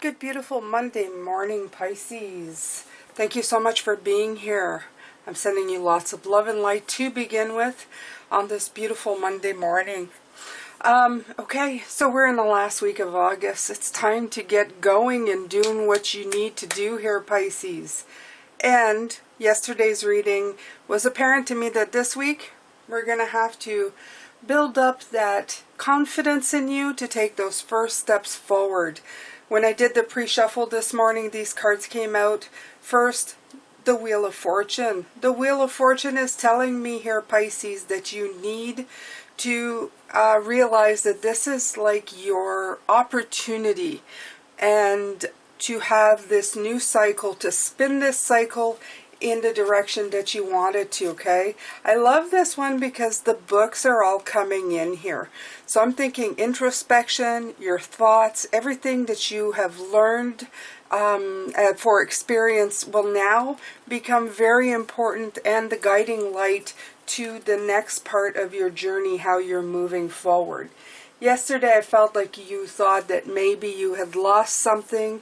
Good, beautiful Monday morning, Pisces. Thank you so much for being here. I'm sending you lots of love and light to begin with on this beautiful Monday morning. Okay, so we're in the last week of August. It's time to get going and doing what you need to do here, Pisces. And yesterday's reading was apparent to me that this week we're going to have to build up that confidence in you to take those first steps forward. When I did the pre-shuffle this morning, these cards came out. First, the Wheel of Fortune. The Wheel of Fortune is telling me here, Pisces, that you need to realize that this is like your opportunity and to have this new cycle, to spin this cycle in the direction that you want it to, okay? I love this one because the books are all coming in here. So I'm thinking introspection, your thoughts, everything that you have learned for experience will now become very important and the guiding light to the next part of your journey, how you're moving forward. Yesterday I felt like you thought that maybe you had lost something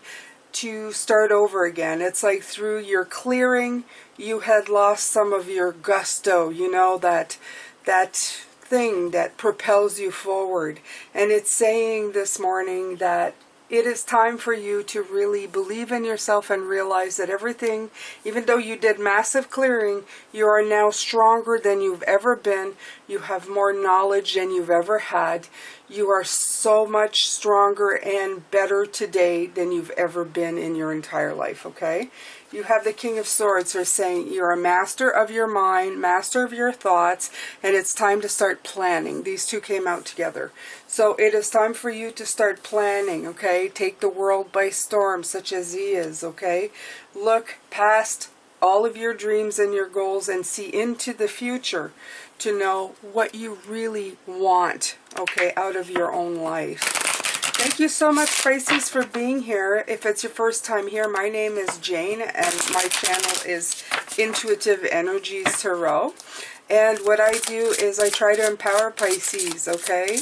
to start over again. It's like through your clearing you had lost some of your gusto, you know, that thing that propels you forward. And it's saying this morning that it is time for you to really believe in yourself and realize that everything, even though you did massive clearing, you are now stronger than you've ever been. You have more knowledge than you've ever had. You are so much stronger and better today than you've ever been in your entire life, okay? You have the King of Swords who are saying you're a master of your mind, master of your thoughts, and it's time to start planning. These two came out together. So it is time for you to start planning, okay? Take the world by storm, such as he is, okay? Look past all of your dreams and your goals and see into the future to know what you really want, okay, out of your own life. Thank you so much, Pisces, for being here. If it's your first time here, my name is Jane, and my channel is Intuitive Energies Tarot. And what I do is I try to empower Pisces, okay,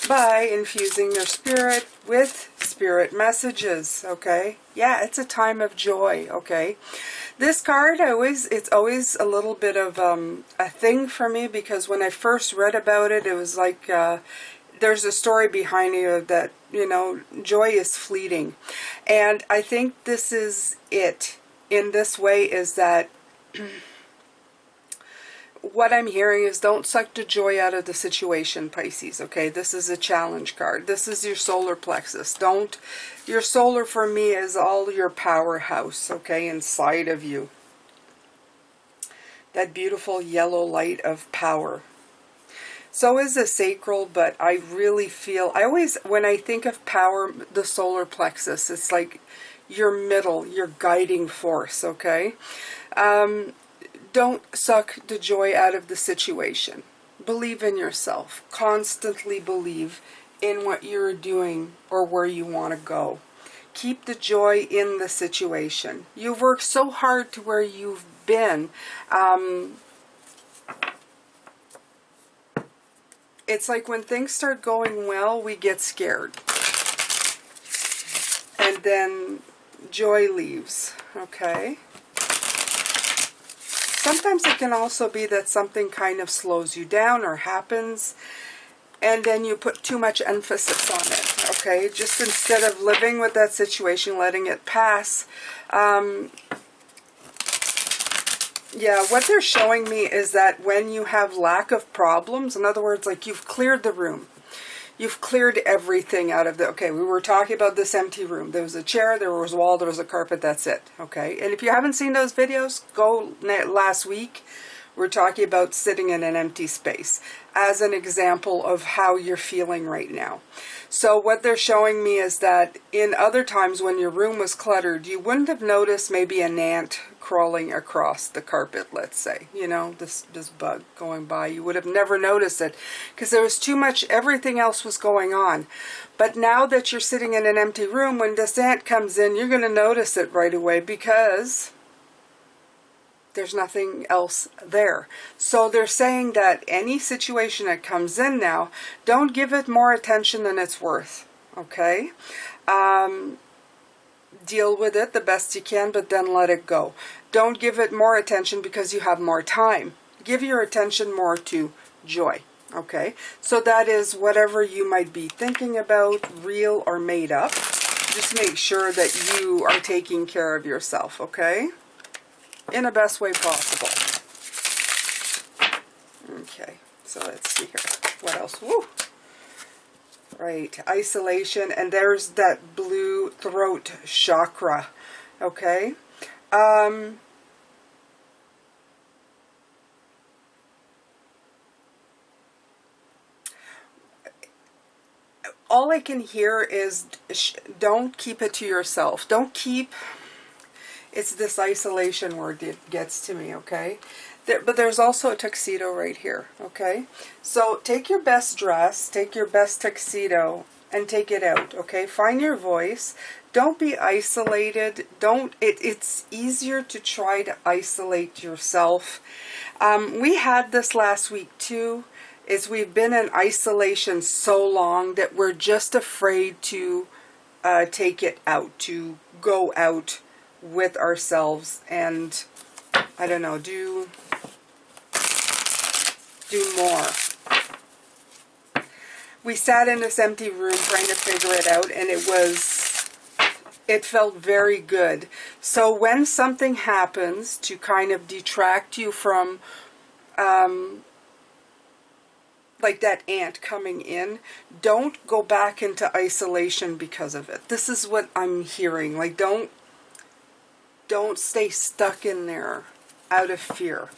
by infusing their spirit with spirit messages, okay? Yeah, it's a time of joy, okay? This card, it's always a little bit of a thing for me, because when I first read about it, it was like there's a story behind it that, you know, joy is fleeting. And I think this is it in this way, is that what I'm hearing is don't suck the joy out of the situation, Pisces, okay? This is a challenge card. This is your solar plexus. Your solar for me is all your powerhouse, okay, inside of you. That beautiful yellow light of power. So is the sacral, but I really feel, when I think of power, the solar plexus, it's like your middle, your guiding force, okay? Don't suck the joy out of the situation. Believe in yourself. Constantly believe in what you're doing or where you want to go. Keep the joy in the situation. You've worked so hard to where you've been. It's like when things start going well, we get scared. And then joy leaves, okay? Sometimes it can also be that something kind of slows you down or happens, and then you put too much emphasis on it, okay? Just instead of living with that situation, letting it pass. Yeah, what they're showing me is that when you have lack of problems, in other words, like you've cleared the room, you've cleared everything out of the, okay, we were talking about this empty room. There was a chair, there was a wall, there was a carpet, that's it, okay? And if you haven't seen those videos, go last week. We're talking about sitting in an empty space as an example of how you're feeling right now. So what they're showing me is that in other times when your room was cluttered, you wouldn't have noticed maybe an ant crawling across the carpet, let's say, you know, this bug going by. You would have never noticed it because there was too much, everything else was going on. But now that you're sitting in an empty room, when this ant comes in, you're going to notice it right away because there's nothing else there. So they're saying that any situation that comes in now, don't give it more attention than it's worth, okay? deal with it the best you can, but then let it go. Don't give it more attention because you have more time. Give your attention more to joy. Okay, so that is whatever you might be thinking about, real or made up. Just make sure that you are taking care of yourself, okay? In the best way possible. Okay, so let's see here. What else? Woo! Right, isolation, and there's that blue throat chakra, okay? All I can hear is don't keep it to yourself. Don't keep... It's this isolation word that gets to me, okay? But there's also a tuxedo right here, okay? So take your best dress, take your best tuxedo, and take it out, okay? Find your voice. Don't be isolated. It's easier to try to isolate yourself. We had this last week too. We've been in isolation so long that we're just afraid to take it out, to go out with ourselves and, I don't know, do more. We sat in this empty room trying to figure it out, and it felt very good. So when something happens to kind of detract you from like that ant coming in, don't go back into isolation because of it. This is what I'm hearing. Like, don't stay stuck in there out of fear.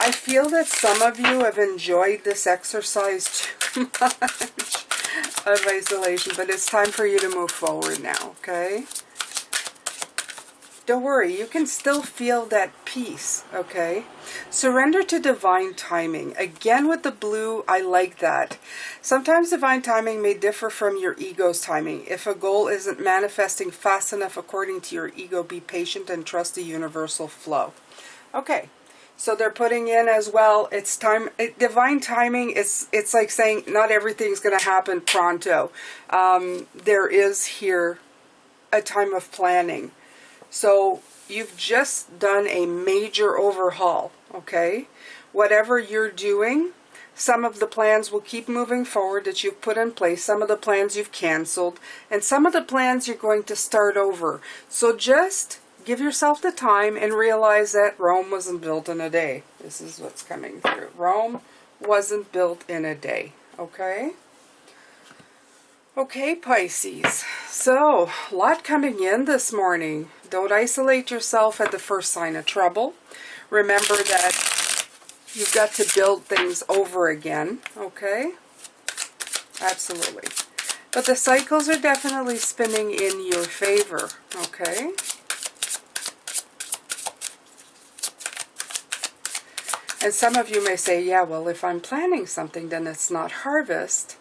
I feel that some of you have enjoyed this exercise too much of isolation, but it's time for you to move forward now, okay? Don't worry, you can still feel that peace, okay? Surrender to divine timing. Again, with the blue, I like that. Sometimes divine timing may differ from your ego's timing. If a goal isn't manifesting fast enough according to your ego, be patient and trust the universal flow. Okay, so they're putting in as well, it's time, divine timing, it's like saying not everything's going to happen pronto. There is here a time of planning. So you've just done a major overhaul, okay? Whatever you're doing, some of the plans will keep moving forward that you've put in place. Some of the plans you've canceled. And some of the plans you're going to start over. So just give yourself the time and realize that Rome wasn't built in a day. This is what's coming through. Rome wasn't built in a day, okay? Okay, Pisces. So, a lot coming in this morning. Don't isolate yourself at the first sign of trouble. Remember that you've got to build things over again, okay? Absolutely. But the cycles are definitely spinning in your favor, okay? And some of you may say, yeah, well, if I'm planning something, then it's not harvest.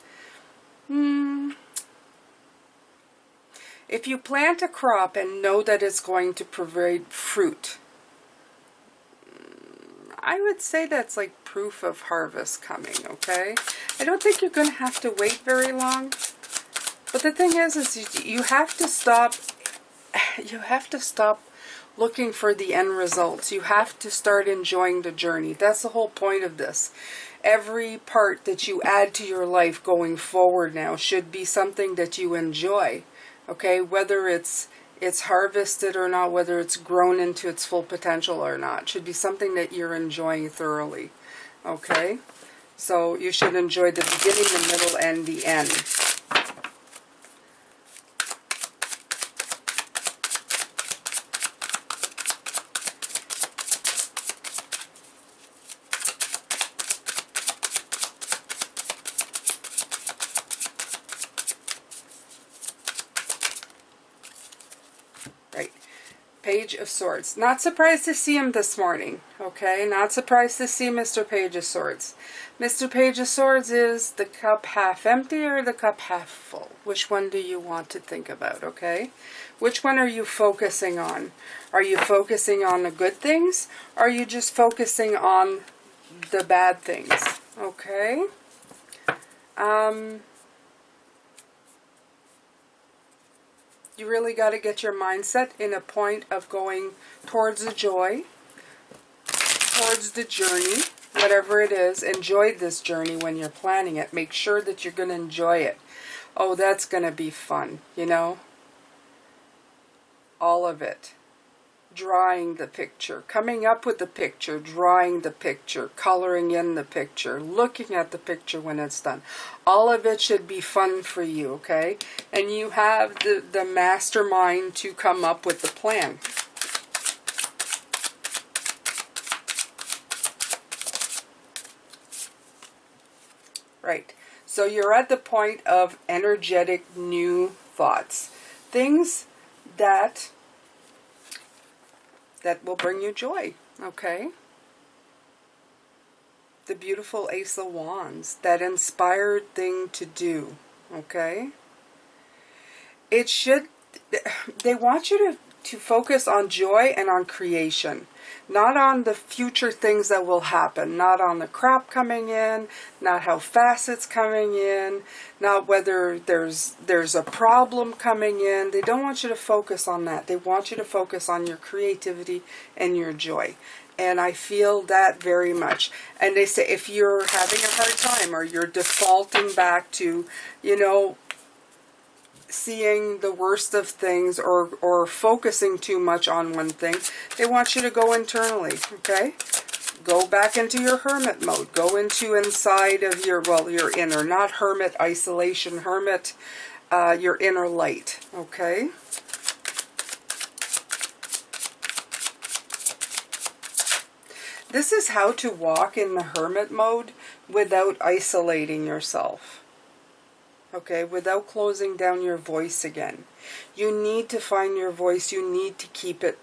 If you plant a crop and know that it's going to provide fruit, I would say that's like proof of harvest coming, okay? I don't think you're going to have to wait very long. But the thing is you have to stop, looking for the end results. You have to start enjoying the journey. That's the whole point of this. Every part that you add to your life going forward now should be something that you enjoy. Okay, whether it's harvested or not, whether it's grown into its full potential or not, should be something that you're enjoying thoroughly. Okay, so you should enjoy the beginning, the middle, and the end. Page of Swords. Not surprised to see him this morning, okay? Not surprised to see Mr. Page of Swords. Mr. Page of Swords is the cup half empty or the cup half full. Which one do you want to think about, okay? Which one are you focusing on? Are you focusing on the good things? Or are you just focusing on the bad things, okay? You really got to get your mindset in a point of going towards the joy, towards the journey, whatever it is. Enjoy this journey when you're planning it. Make sure that you're going to enjoy it. Oh, that's going to be fun, you know. All of it. Drawing the picture, coming up with the picture, drawing the picture, coloring in the picture, looking at the picture when it's done. All of it should be fun for you, okay? And you have the mastermind to come up with the plan. Right. So you're at the point of energetic new thoughts. Things that will bring you joy, okay? The beautiful Ace of Wands, that inspired thing to do, okay? It should, they want you to focus on joy and on creation, not on the future things that will happen, not on the crap coming in, not how fast it's coming in, not whether there's a problem coming in. They don't want you to focus on that. They want you to focus on your creativity and your joy. And I feel that very much. And they say if you're having a hard time or you're defaulting back to, you know, seeing the worst of things or focusing too much on one thing, they want you to go internally, okay? Go back into your hermit mode. Go into inside of your, well, your inner, not hermit, isolation, hermit, your inner light, okay? This is how to walk in the hermit mode without isolating yourself. Okay, without closing down your voice again. You need to find your voice. You need to keep it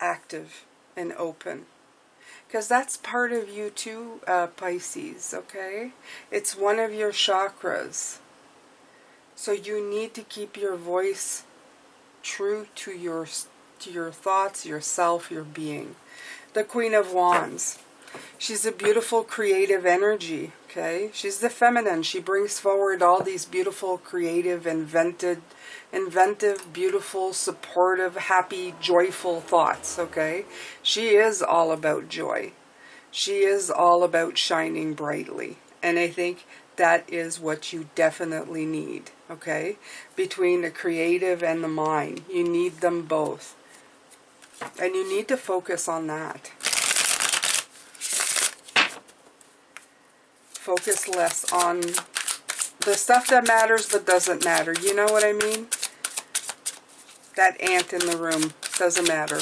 active and open. Because that's part of you too, Pisces, okay? It's one of your chakras. So you need to keep your voice true to your thoughts, yourself, your being. The Queen of Wands. She's a beautiful creative energy, okay? She's the feminine. She brings forward all these beautiful, creative, inventive, beautiful, supportive, happy, joyful thoughts, okay? She is all about joy. She is all about shining brightly. And I think that is what you definitely need, okay? Between the creative and the mind. You need them both. And you need to focus on that. Focus less on the stuff that matters but doesn't matter. You know what I mean? That ant in the room doesn't matter.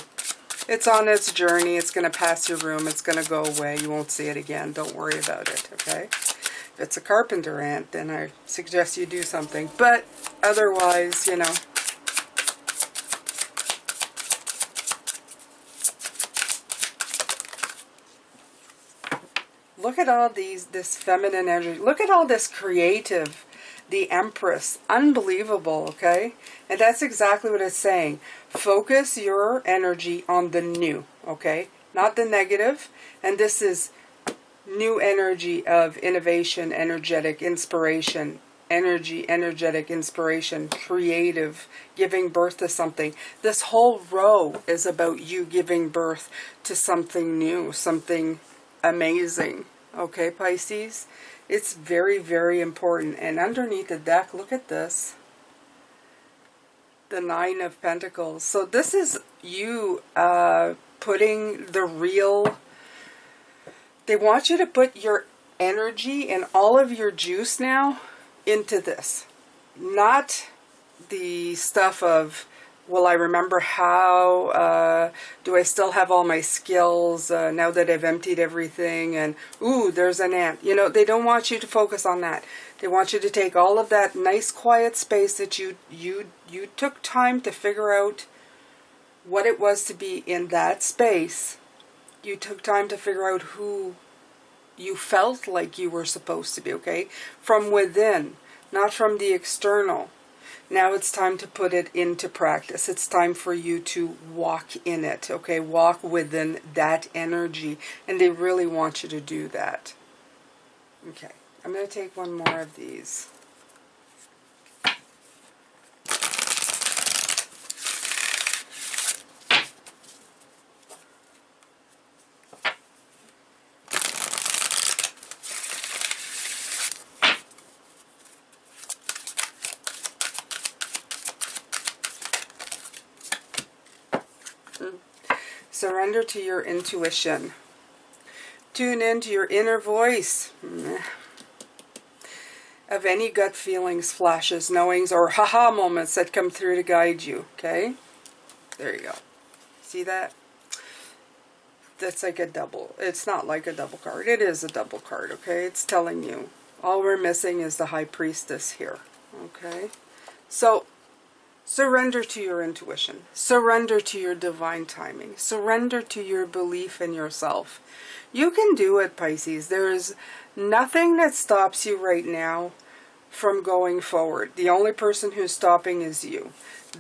It's on its journey. It's going to pass your room. It's going to go away. You won't see it again. Don't worry about it, okay? If it's a carpenter ant, then I suggest you do something. But otherwise, you know. Look at all this feminine energy. Look at all this creative. The Empress. Unbelievable, okay? And that's exactly what it's saying. Focus your energy on the new, okay? Not the negative. And this is new energy of innovation, energetic, inspiration, energetic, inspiration, creative, giving birth to something. This whole row is about you giving birth to something new, something amazing. Okay, Pisces? It's very, very important. And underneath the deck, look at this. The Nine of Pentacles. So this is you putting the real... They want you to put your energy and all of your juice now into this. Not the stuff of... Will I remember how? Do I still have all my skills now that I've emptied everything? And, ooh, there's an ant. You know, they don't want you to focus on that. They want you to take all of that nice, quiet space that you took time to figure out what it was to be in that space. You took time to figure out who you felt like you were supposed to be, okay? From within, not from the external. Now it's time to put it into practice. It's time for you to walk in it, okay? Walk within that energy. And they really want you to do that. Okay, I'm going to take one more of these. Surrender to your intuition. Tune into your inner voice of any gut feelings, flashes, knowings, or haha moments that come through to guide you, okay? There you go. See that? That's like a double. It's not like a double card. It is a double card, okay? It's telling you. All we're missing is the High Priestess here, okay? So, surrender to your intuition. Surrender to your divine timing. Surrender to your belief in yourself. You can do it, Pisces. There is nothing that stops you right now from going forward. The only person who's stopping is you.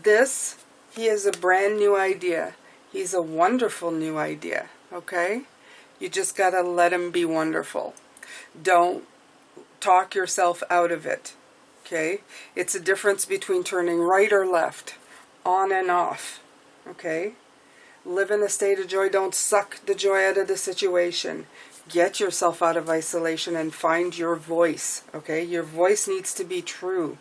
This, he is a brand new idea. He's a wonderful new idea, okay? You just got to let him be wonderful. Don't talk yourself out of it, okay? It's a difference between turning right or left, on and off, okay? Live in a state of joy. Don't suck the joy out of the situation. Get yourself out of isolation and find your voice, okay? Your voice needs to be true.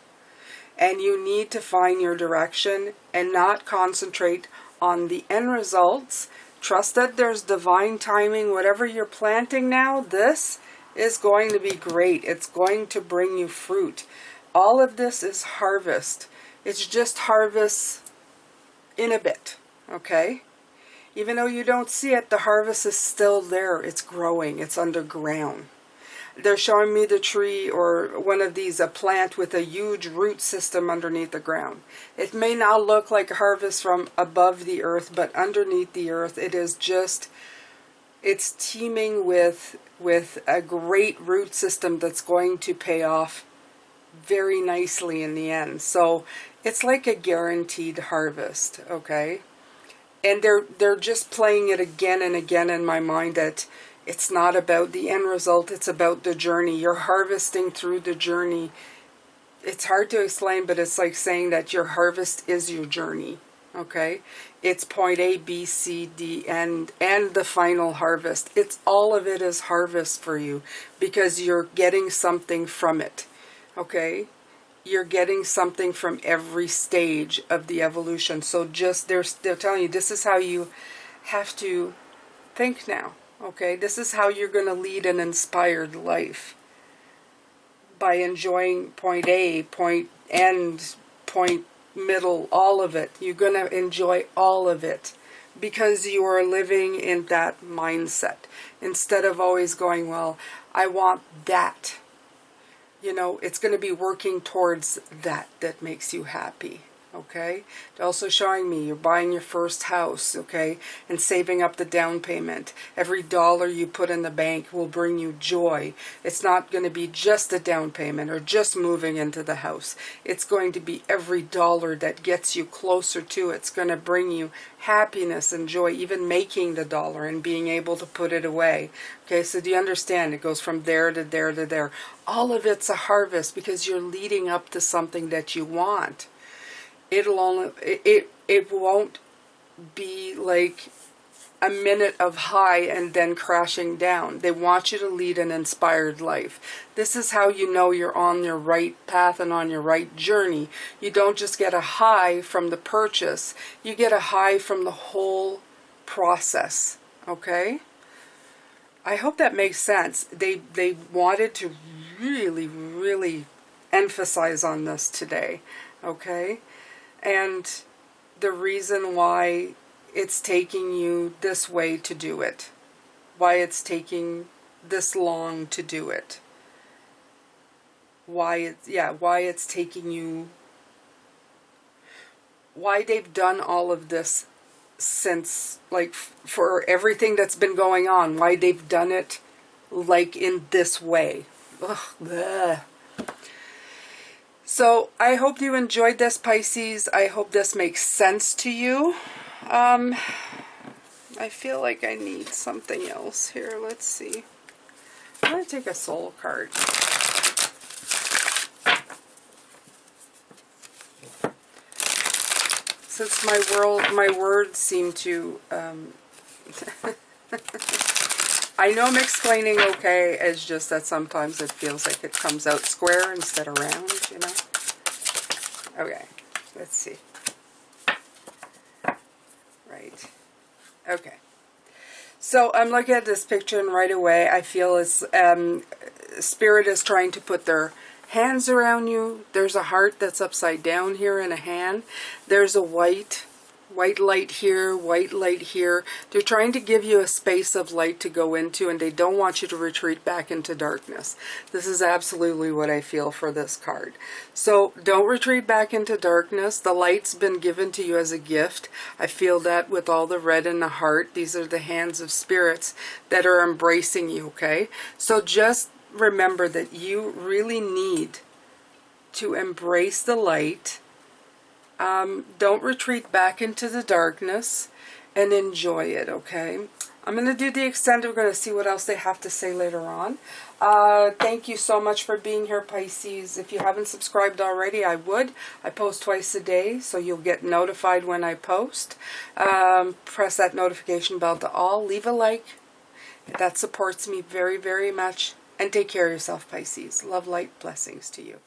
And you need to find your direction and not concentrate on the end results. Trust that there's divine timing. Whatever you're planting now, this is going to be great. It's going to bring you fruit. All of this is harvest. It's just harvest in a bit, okay? Even though you don't see it, the harvest is still there. It's growing. It's underground. They're showing me the tree or one of these, a plant with a huge root system underneath the ground. It may not look like a harvest from above the earth, but underneath the earth, it is just, it's teeming with a great root system that's going to pay off very nicely in the end. So it's like a guaranteed harvest, okay? And they're just playing it again and again in my mind that it's not about the end result, it's about the journey. You're harvesting through the journey. It's hard to explain, but it's like saying that your harvest is your journey, okay? It's point A, B, C, D, and the final harvest. It's all of it is harvest for you because you're getting something from it, okay? You're getting something from every stage of the evolution. So just, they're telling you, this is how you have to think now. Okay, this is how you're going to lead an inspired life. By enjoying point A, point end, point middle, all of it. You're going to enjoy all of it. Because you are living in that mindset. Instead of always going, well, I want that. You know, it's going to be working towards that makes you happy. Okay, they're also showing me you're buying your first house, okay, and saving up the down payment. Every dollar you put in the bank will bring you joy. It's not going to be just a down payment or just moving into the house. It's going to be every dollar that gets you closer to it. It's going to bring you happiness and joy, even making the dollar and being able to put it away. Okay, so do you understand? It goes from there to there to there. All of it's a harvest because you're leading up to something that you want. It won't be like a minute of high and then crashing down. They want you to lead an inspired life. This is how you know you're on your right path and on your right journey. You don't just get a high from the purchase. You get a high from the whole process. Okay? I hope that makes sense. They wanted to really, really emphasize on this today. Okay? And the reason why it's taking you this way to do it. Why it's taking this long to do it. Why it's taking you... Why they've done all of this since, like, for everything that's been going on. Why they've done it, like, in this way. Ugh, bleh. So, I hope you enjoyed this, Pisces. I hope this makes sense to you. I feel like I need something else here. Let's see. I'm going to take a soul card. Since my words seem to... I know I'm explaining okay, it's just that sometimes it feels like it comes out square instead of round, you know? Okay, let's see. Right. Okay. So I'm looking at this picture, and right away I feel it's Spirit is trying to put their hands around you. There's a heart that's upside down here in a hand. There's a white light here, white light here. They're trying to give you a space of light to go into, and they don't want you to retreat back into darkness. This is absolutely what I feel for this card. So don't retreat back into darkness. The light's been given to you as a gift. I feel that with all the red in the heart. These are the hands of spirits that are embracing you, okay? So just remember that you really need to embrace the light. Don't retreat back into the darkness, and enjoy it, okay? I'm going to do the extended. We're going to see what else they have to say later on. Thank you so much for being here, Pisces. If you haven't subscribed already, I would. I post twice a day, so you'll get notified when I post. Press that notification bell to all. Leave a like. That supports me very, very much. And take care of yourself, Pisces. Love, light, blessings to you.